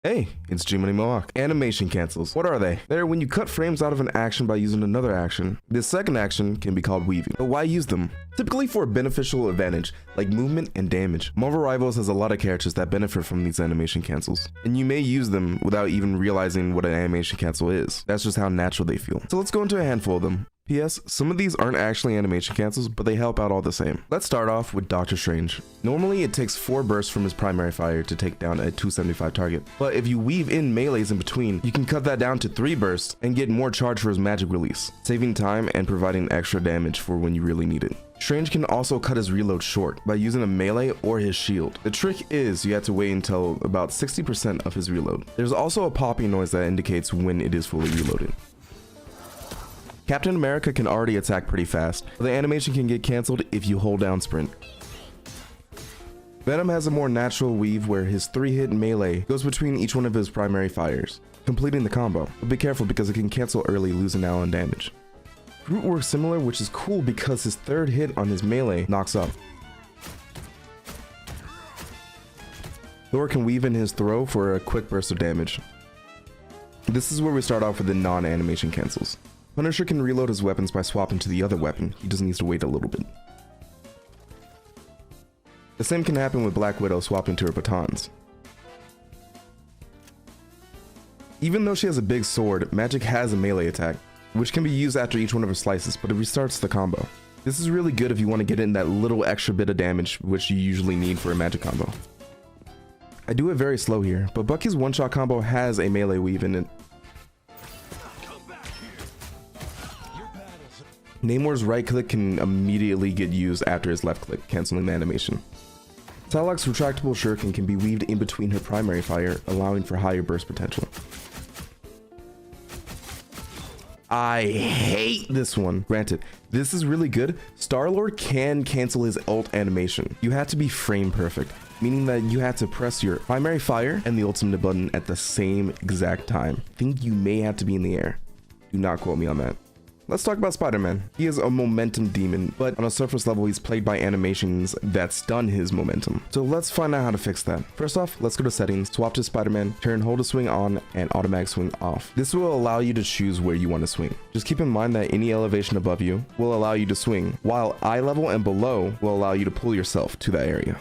Hey, it's Gmoneymohawk. Animation cancels. What are they? They're when you cut frames out of an action by using another action. This second action can be called weaving. But why use them? Typically for a beneficial advantage, like movement and damage. Marvel Rivals has a lot of characters that benefit from these animation cancels, and you may use them without even realizing what an animation cancel is. That's just how natural they feel. So let's go into a handful of them. P.S. Some of these aren't actually animation cancels, but they help out all the same. Let's start off with Doctor Strange. Normally it takes 4 bursts from his primary fire to take down a 275 target, but if you weave in melees in between, you can cut that down to 3 bursts and get more charge for his magic release, saving time and providing extra damage for when you really need it. Strange can also cut his reload short by using a melee or his shield. The trick is you have to wait until about 60% of his reload. There's also a popping noise that indicates when it is fully reloaded. Captain America can already attack pretty fast, but the animation can get cancelled if you hold down sprint. Venom has a more natural weave where his 3-hit melee goes between each one of his primary fires, completing the combo. But be careful because it can cancel early, losing out on damage. Groot works similar, which is cool because his 3rd hit on his melee knocks up. Thor can weave in his throw for a quick burst of damage. This is where we start off with the non-animation cancels. Punisher can reload his weapons by swapping to the other weapon. He just needs to wait a little bit. The same can happen with Black Widow swapping to her batons. Even though she has a big sword, Magic has a melee attack, which can be used after each one of her slices, but it restarts the combo. This is really good if you want to get in that little extra bit of damage, which you usually need for a magic combo. I do it very slow here, but Bucky's one-shot combo has a melee weave in it. Namor's right click can immediately get used after his left click, canceling the animation. Psylocke's retractable shuriken can be weaved in between her primary fire, allowing for higher burst potential. I hate this one. Granted, this is really good. Star-Lord can cancel his ult animation. You have to be frame perfect, meaning that you have to press your primary fire and the ultimate button at the same exact time. I think you may have to be in the air. Do not quote me on that. Let's talk about Spider-Man. He is a momentum demon, but on a surface level, he's plagued by animations that stun his momentum. So let's find out how to fix that. First off, let's go to settings, swap to Spider-Man, turn hold to swing on and automatic swing off. This will allow you to choose where you want to swing. Just keep in mind that any elevation above you will allow you to swing, while eye level and below will allow you to pull yourself to that area.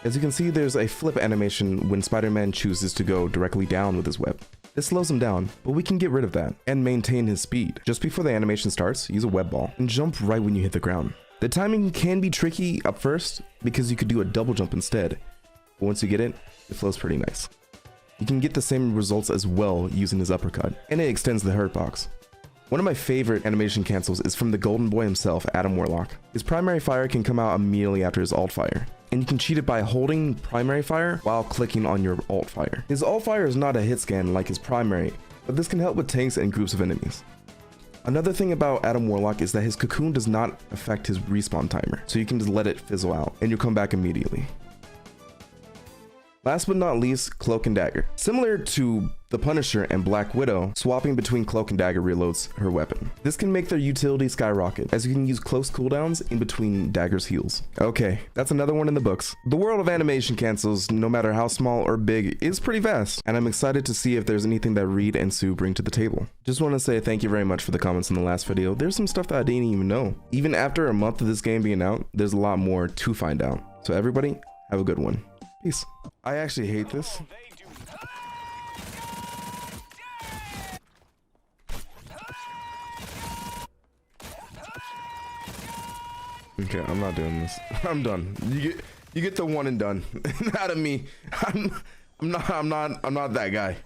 As you can see, there's a flip animation when Spider-Man chooses to go directly down with his web. This slows him down, but we can get rid of that and maintain his speed. Just before the animation starts, use a web ball and jump right when you hit the ground. The timing can be tricky at first because you could do a double jump instead, but once you get it, it flows pretty nice. You can get the same results as well using his uppercut, and it extends the hurt box. One of my favorite animation cancels is from the Golden Boy himself, Adam Warlock. His primary fire can come out immediately after his alt fire, and you can cheat it by holding primary fire while clicking on your alt fire. His alt fire is not a hit scan like his primary, but this can help with tanks and groups of enemies. Another thing about Adam Warlock is that his cocoon does not affect his respawn timer, so you can just let it fizzle out and you'll come back immediately. Last but not least, Cloak and Dagger. Similar to the Punisher and Black Widow, swapping between Cloak and Dagger reloads her weapon. This can make their utility skyrocket, as you can use close cooldowns in between Dagger's heals. Okay, that's another one in the books. The world of animation cancels, no matter how small or big, is pretty vast, and I'm excited to see if there's anything that Reed and Sue bring to the table. Just want to say thank you very much for the comments in the last video. There's some stuff that I didn't even know. Even after a month of this game being out, there's a lot more to find out. So everybody, have a good one. Peace. I actually hate this. Okay, I'm not doing this. I'm done. You get the one and done. Not of me. I'm not that guy.